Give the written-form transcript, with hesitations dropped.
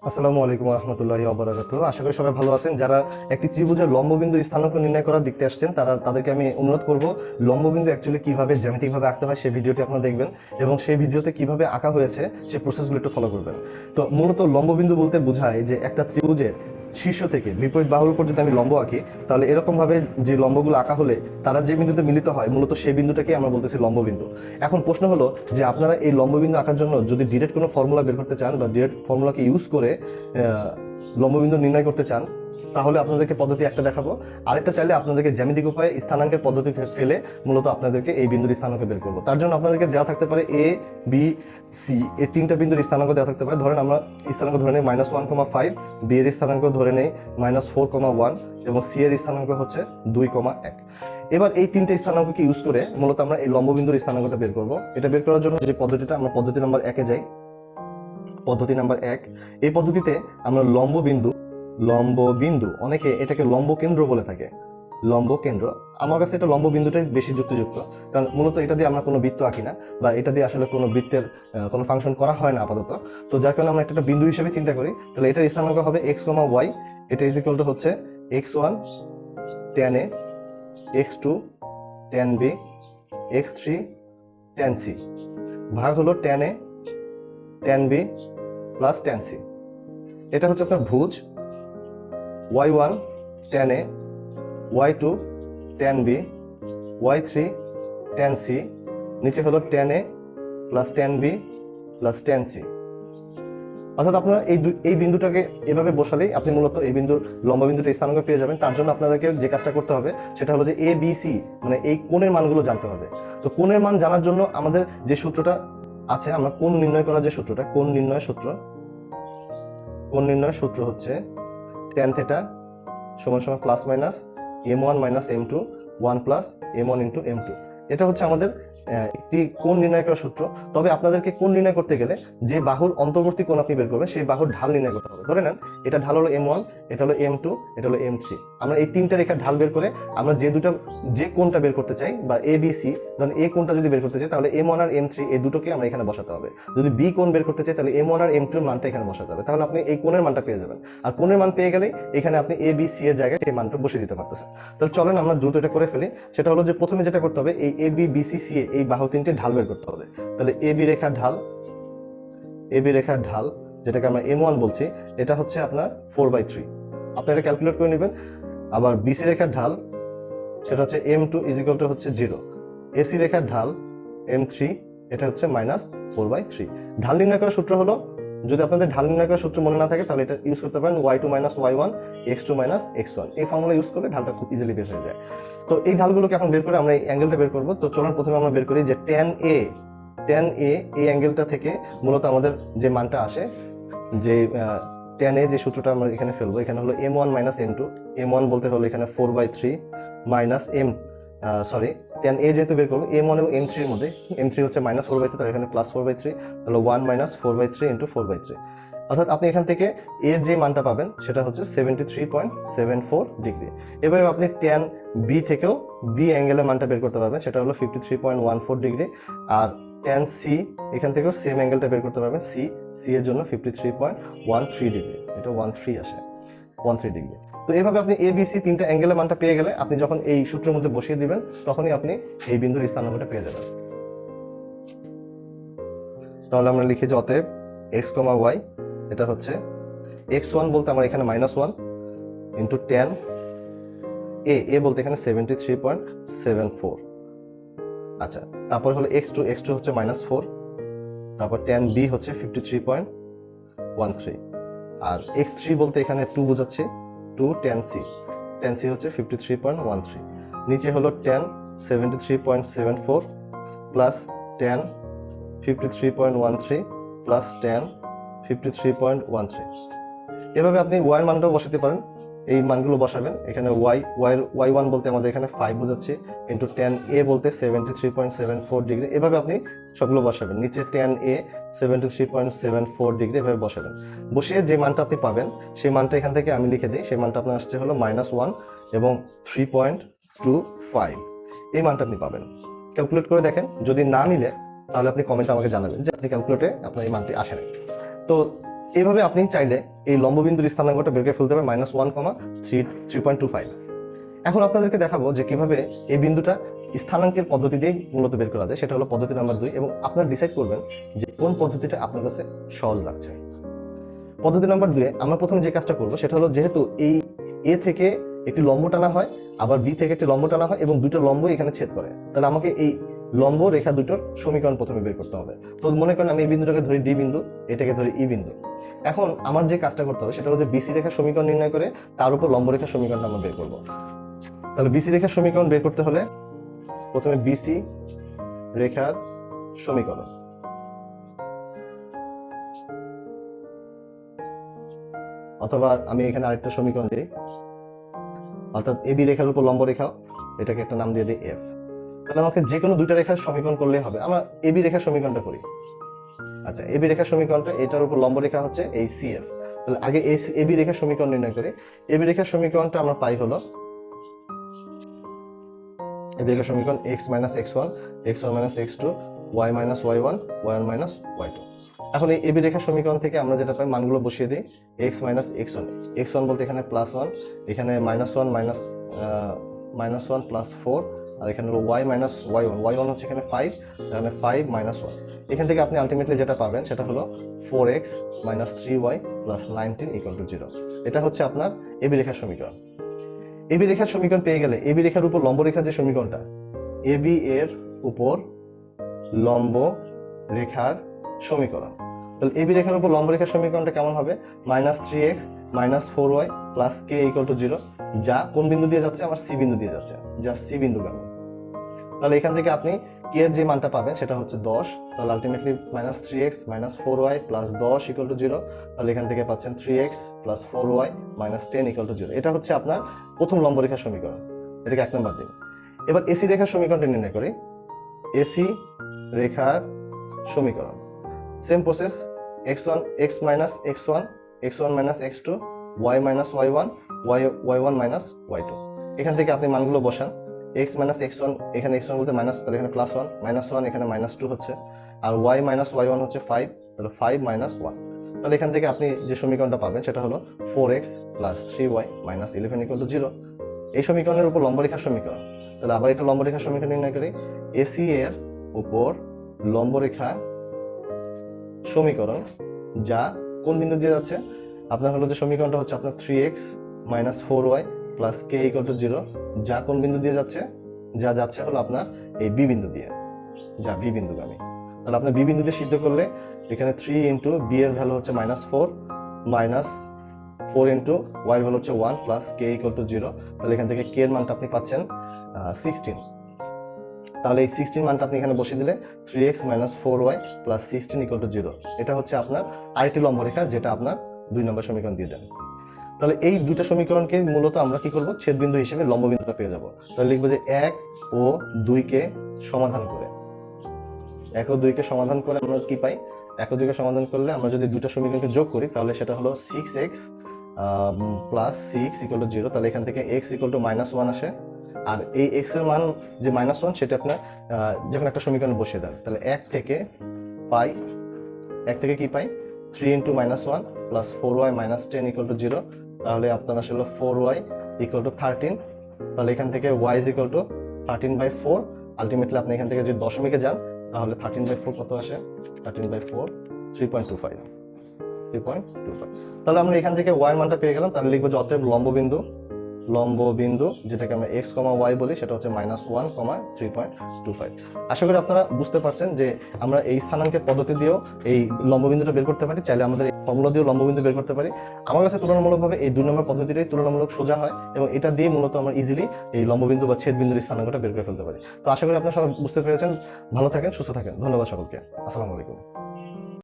আসসালামু আলাইকুম ওয়া রাহমাতুল্লাহি ওয়া বারাকাতুহু। আশা করি সবাই ভালো আছেন। যারা একটি ত্রিভুজের লম্ববিন্দুর স্থানাঙ্ক নির্ণয় করার দেখতে আসছেন তাদেরকে আমি অনুরোধ করব লম্ববিন্দু অ্যাকচুয়ালি কিভাবে জ্যামিতিকভাবে আঁকতে হয় সেই ভিডিওটি আপনারা দেখবেন এবং সেই ভিডিওতে কিভাবে আঁকা হয়েছে সেই প্রসেসগুলো একটু ফলো করবেন। তো মূলত লম্ববিন্দু বলতে বোঝায় যে একটা ত্রিভুজের শীর্ষ থেকে বিপরীত বাহুর উপর যদি আমি লম্ব আঁকি তাহলে এরকমভাবে যে লম্বগুলো আঁকা হলে তারা যে বিন্দুতে মিলিত হয় মূলত সেই বিন্দুটাকে আমরা বলতেছি লম্ববিন্দু। এখন প্রশ্ন হলো যে আপনারা এই লম্ববিন্দু আঁকার জন্য যদি ডিরেক্ট কোনো ফর্মুলা বের করতে চান বা ডিরেক্ট ফর্মুলাকে ইউজ করে লম্ববিন্দু নির্ণয় করতে চান তাহলে আপনাদেরকে পদ্ধতি একটা দেখাবো, আরেকটা চাইলে আপনাদেরকে জ্যামিতিক উপায়ে স্থানাঙ্কের পদ্ধতি ফেলে মূলত আপনাদেরকে এই বিন্দুর স্থানাঙ্ক বের করবো। তার জন্য আপনাদেরকে দেওয়া থাকতে পারে এ বি সি, এই তিনটা বিন্দুর স্থানাঙ্ক দেওয়া থাকতে পারে। ধরেন আমরা স্থানাঙ্ক ধরে নেই -1,5, বি এর স্থানাঙ্ক ধরে নেই -4,1 এবং সি এর স্থানাঙ্ক হচ্ছে 2,1। এবার এই তিনটে স্থানাঙ্ককে ইউজ করে মূলত আমরা এই লম্ববিন্দুর স্থানাঙ্কটা বের করবো। এটা বের করার জন্য যে পদ্ধতিটা, আমরা পদ্ধতি নাম্বার 1-এ যাই। পদ্ধতি নাম্বার 1, এই পদ্ধতিতে আমরা লম্ববিন্দু অনেকে এটাকে লম্ব কেন্দ্র বলে থাকে। লম্ব কেন্দ্র, আমার কাছে এটা লম্ব বিন্দুটাই বেশি যুক্তিযুক্ত, কারণ মূলত এটা দিয়ে আমরা কোনো বৃত্ত আঁকি না বা এটা দিয়ে আসলে কোনো বৃত্তের কোনো ফাংশন করা হয় না আপাতত। তো যার কারণে আমরা একটা বিন্দু হিসেবে চিন্তা করি। তাহলে এটার স্থানাঙ্ক হবে x, y। এটা ইজ ইকুয়াল টু হচ্ছে x1 tan a, x2 tan b, x3 tan c ভাগ হলো tan a tan b plus tan c। এটা হচ্ছে আপনার ভুজ y1 tan a, y2 tan b, y3 tan c, নিচে হলো tan a plus tan b plus tan c। অর্থাৎ আপনারা এই বিন্দুটাকে এভাবে বসালেই আপনি মূলত এই বিন্দুর লম্ব বিন্দুটা স্থানাঙ্ক পেয়ে যাবেন। তার জন্য আপনাদেরকে যে কাজটা করতে হবে সেটা হলো যে এ বি সি মানে এই কোণের মানগুলো জানতে হবে। তো কোণের মান জানার জন্য আমাদের যে সূত্রটা আছে, আমরা কোণ নির্ণয় করার যে সূত্রটা, কোণ নির্ণয় সূত্র হচ্ছে tan θ সমান সমান plus minus m1 minus m2 1 plus m1 into m2। এটা হচ্ছে আমাদের একটি কোণ নির্ণয় করার সূত্র। তবে আপনাদেরকে কোণ নির্ণয় করতে গেলে যে বাহুর অন্তর্বর্তী কোণ আপনি বের করবেন সেই বাহুর ঢাল নির্ণয় করতে হবে। ধরে নেন এটা ঢাল হলো m1, এটা হলো m2, এটা হলো m3। আমরা এই তিনটা রেখার ঢাল বের করে আমরা যে কোণটা বের করতে চাই বা এ বি সি, ধরেন এ কোণটা যদি বের করতে চাই তাহলে m1 আর m3 এই দুটোকে আমরা এখানে বসাতে হবে। যদি বি কোণ বের করতে চাই তাহলে m1 আর m2 এর মানটা এখানে বসাতে হবে। তাহলে আপনি এই কোণের মানটা পেয়ে যাবেন। আর কোণের মান পেয়ে গেলেই এখানে আপনি এ বি সি এর জায়গায় এই মানটা বসিয়ে দিতে পারতেছেন। তাহলে চলেন আমরা দ্রুত এটা করে ফেলি। সেটা হলো যে প্রথমে যেটা করতে হবে, এই A B B C C এই বাহু তিনটে ঢাল বের করতে হবে। তাহলে এ বি রেখার ঢাল যেটাকে আমরা m1 বলছি, এটা হচ্ছে আপনার 4/3। আপনি এটা ক্যালকুলেট করে নেবেন। আবার বিসি রেখার ঢাল সেটা হচ্ছে m2 ইজ ইকুয়াল টু হচ্ছে 0। এসি রেখার ঢাল m3, এটা হচ্ছে -4/3। ঢাল নির্ণয় করার সূত্র হলো, যদি আপনাদের ঢাল নির্ণয় করার সূত্র মনে না থাকে তাহলে এটা ইউজ করতে পারেন y2 minus y1 x2 minus x1। এই ফর্মুলা ইউজ করলে ঢালটা খুব ইজিলি বের হয়ে যায়। তো এই ঢালগুলোকে এখন বের করে আমরা এই অ্যাঙ্গেলটা বের করব। তো চলুন প্রথমে আমরা বের করি যে tan a এই অ্যাঙ্গেলটা থেকে মূলত আমাদের যে মানটা আসে, যে tan a যে সূত্রটা আমরা এখানে ফেলবো, এখানে হলো m1 মাইনাস m2। m1 বলতে হলো এখানে 4/3 মাইনাস tan a যেহেতু বের করবো m1 এবং m3 এর মধ্যে, m3 হচ্ছে -4/3, তার এখানে +4/3, তাহলে 1 মাইনাস 4/3 ইন্টু 4/3। অর্থাৎ আপনি এখান থেকে এর যে মানটা পাবেন সেটা হচ্ছে 73.74 ডিগ্রি। এভাবে আপনি tan b থেকেও বি অ্যাঙ্গেলের মানটা বের করতে পারবেন, সেটা হলো 53.14 ডিগ্রি। আর tan c এখান থেকেও সেম অ্যাঙ্গেলটা বের করতে পারবেন, সি এর জন্য 53.13 ডিগ্রি। এটা 13 আসে, 13 ডিগ্রি। তো এইভাবে আপনি এ বি সি তিনটা অ্যাঙ্গেলের মানটা পেয়ে গেলে আপনি যখন এই সূত্রের মধ্যে বসিয়ে দিবেন তখনই আপনি এই বিন্দুর স্থানাঙ্কটা পেয়ে যাবেন। তাহলে আমরা লিখি যে অতএব x, y এটা হচ্ছে x1 বলতে আমার এখানে -1 ইন্টু tan a বলতে এখানে 73.74। আচ্ছা, তারপর হলো x2 হচ্ছে -4, তারপর tan b হচ্ছে 53.13, আর x3 বলতে এখানে 2 বোঝাচ্ছে 2 tan c হচ্ছে 53.13। নিচে হলো tan 73.74 plus tan 53.13 plus tan 53.13। এভাবে আপনি y এর মানটাও বসাতে পারেন। এই মানগুলো বসাবেন এখানে y1 বলতে আমাদের এখানে 5 বোঝাচ্ছে, ইন্টু tan a বলতে 73.74 ডিগ্রি। এভাবে আপনি সবগুলো বসাবেন। নিচে tan a 73.74 ডিগ্রি এভাবে বসাবেন। বসিয়ে যে মানটা আপনি পাবেন সেই মানটা এখান থেকে আমি লিখে দিই। সেই মানটা আপনার আসছে হলো -1 এবং 3.25। এই মানটা আপনি পাবেন। ক্যালকুলেট করে দেখেন, যদি না মিলে তাহলে আপনি কমেন্টে আমাকে জানাবেন যে আপনি ক্যালকুলেটে আপনার এই মানটি আসে নাই। তো এইভাবে আপনি চাইলে এই লম্ববিন্দুর স্থানাঙ্কটা বের করে ফেলতে হবে -1,3.25। এখন আপনাদেরকে দেখাবো যে কিভাবে এই বিন্দুটা স্থানাঙ্কের পদ্ধতি দিয়ে মূলত বের করা যায়। সেটা হলো পদ্ধতি নাম্বার 2, এবং আপনারা ডিসাইড করবেন যে কোন পদ্ধতিটা আপনার কাছে সহজ লাগছে। পদ্ধতি নাম্বার 2 আমরা প্রথমে যে কাজটা করবো সেটা হলো, যেহেতু এই এ থেকে একটি লম্ব টানা হয়, আবার বি থেকে একটি লম্ব টানা হয় এবং দুটো লম্ব এখানে ছেদ করে, তাহলে আমাকে এই লম্ব রেখা দুটোর সমীকরণ প্রথমে বের করতে হবে। তো মনে করেন আমি এই বিন্দুটাকে ধরি ডি বিন্দু, এটাকে ধরি ই বিন্দু। এখন আমার যে কাজটা করতে হবে সেটা হলো যে বিসি রেখার সমীকরণ নির্ণয় করে তার উপর লম্ব রেখার সমীকরণটা আমরা বের করবো। তাহলে বিসি রেখার সমীকরণ বের করতে হলে প্রথমে বিসি রেখার সমীকরণ, অথবা আমি এখানে আরেকটা সমীকরণ দিই, অর্থাৎ এবি রেখার উপর লম্ব রেখা, এটাকে একটা নাম দিয়ে দিই এফ। তাহলে আমাকে যে কোনো দুইটা রেখার সমীকরণ করলেই হবে। আমরা এবি রেখার সমীকরণটা করি। আচ্ছা, এবি রেখার সমীকরণটা, এটার উপর লম্ব রেখা হচ্ছে এই সিএফ। তাহলে আগে এই এবি রেখার সমীকরণ নির্ণয় করি। এবি রেখার সমীকরণটা আমরা পাই হলো এবি রেখার সমীকরণ x - x1, x1 - x2, y - y1, y1 - y2। এখন এই এবি রেখার সমীকরণ থেকে আমরা যেটা পাই মানগুলো বসিয়ে দিই। x - x1, x1 বলতে এখানে +1, এখানে -1 -1 +4, আর এখানে হলো y - y1, y1 হচ্ছে এখানে 5, এখানে 5 - 1। এখান থেকে আপনি আলটিমেটলি যেটা পাবেন সেটা হলো 4x - 3y + 19 = 0। এটা হচ্ছে আপনার এবি রেখার সমীকরণ। এবি রেখার সমীকরণ পেয়ে গেলে এবি রেখার উপর লম্ব রেখার যে সমীকরণটা, এবি এর উপর লম্ব রেখার সমীকরণ, তাহলে এবি রেখার উপর লম্ব রেখার সমীকরণটা কেমন হবে? -3x - 4y + k = 0, যা কোন বিন্দু দিয়ে যাচ্ছে? আমার সি বিন্দু দিয়ে যাচ্ছে, যা সি বিন্দুগামী। তাহলে এখান থেকে আপনি k এর যে মানটা পাবেন সেটা হচ্ছে 10। তাহলে আলটিমেটলি -3x - 4y + 10 = 0। তাহলে এখান থেকে পাচ্ছেন 3x + 4y - 10 = 0। এটা হচ্ছে আপনার প্রথম লম্ব রেখার সমীকরণ। এটাকে 1 নম্বর দিন। এবার এসি রেখার সমীকরণটা নির্ণয় করি। এসি রেখার সমীকরণ same process, x1 x - x1, x1 - x2, y - y1, y1 - y2। এখান থেকে আপনি মানগুলো বসান। x - x1, এখানে x1 বলতে মাইনাস, তাহলে এখানে +1, -1 এখানে -2 হচ্ছে, আর y - y1 হচ্ছে 5, তাহলে 5 - 1। তাহলে এখান থেকে আপনি যে সমীকরণটা পাবেন সেটা হলো 4x + 3y - 11 = 0। এই সমীকরণের উপর লম্ব রেখার সমীকরণ। তাহলে আবার এটা লম্ব রেখার সমীকরণ নির্ণয় করি। এসি এর উপর লম্ব রেখা সমীকরণ, যা কোন বিন্দু দিয়ে যাচ্ছে? আপনার হলো যে সমীকরণটা হচ্ছে আপনার 3x - 4y + k = 0, যা কোন বিন্দু দিয়ে যাচ্ছে? যা যাচ্ছে হলো আপনার এই বি বিন্দু দিয়ে, যা বি বিন্দুগামী। তাহলে আপনার বি বিন্দু দিয়ে সিদ্ধ করলে এখানে 3 × বি এর ভ্যালু হচ্ছে -4, -4 × y এর ভ্যালু হচ্ছে 1 + k = 0। তাহলে এখান থেকে k এর মানটা আপনি পাচ্ছেন 16। তাহলে এই 16 মানটা আপনি এখানে বসিয়ে দিলে 3x - 4y + 16 = 0। এটা হচ্ছে আপনার আরেকটি লম্ব রেখা, যেটা আপনার 2 নম্বর সমীকরণ দিয়ে দেন। তাহলে এই দুটো সমীকরণকে মূলত আমরা কি করব? ছেদবিন্দু হিসেবে লম্ব বিন্দুটা পেয়ে যাব। তাহলে লিখবো যে 1 ও 2 কে সমাধান করে, 1 ও 2 কে সমাধান করে আমরা কি পাই? 1 ও 2 কে সমাধান করলে আমরা যদি দুটো সমীকরণকে যোগ করি তাহলে সেটা হলো 6x + 6 = 0। তাহলে এখান থেকে x = -1 আসে, আর এই x এর মান যে -1 সেটা আপনার যখন একটা সমীকরণে বসিয়ে দেন, তাহলে 1 থেকে কি পাই? 3 × -1 + 4y - 10 = 0। তাহলে আপনার আসলে 4y = 13। তাহলে এখান থেকে y = 13/4। আলটিমেটলি আপনি এখান থেকে যদি দশমিকে যান তাহলে 13/4 কত আসে? 13/4 3.25। তাহলে আমরা এখান থেকে y এর মানটা পেয়ে গেলাম। তাহলে লিখবো যে অতএব লম্ব বিন্দু যেটাকে আমরা x, y বলি, সেটা হচ্ছে -1, 3.25। আশা করি আপনারা বুঝতে পারছেন যে আমরা এই স্থানাঙ্কের পদ্ধতি দিয়েও এই লম্ব বিন্দুটা বের করতে পারি, চাইলে আমাদের এই ফর্মুলা দিয়েও লম্ব বিন্দু বের করতে পারি। আমার কাছে তুলনামূলকভাবে এই 2 নম্বর পদ্ধতিটাই তুলনামূলক সোজা হয়, এবং এটা দিয়ে মূলত আমরা ইজিলি এই লম্ব বিন্দু বা ছেদ বিন্দুর স্থানাঙ্কটা বের করে ফেলতে পারি। তো আশা করি আপনারা সবাই বুঝতে পেরেছেন। ভালো থাকেন, সুস্থ থাকেন। ধন্যবাদ সকলকে। আসসালামু আলাইকুম।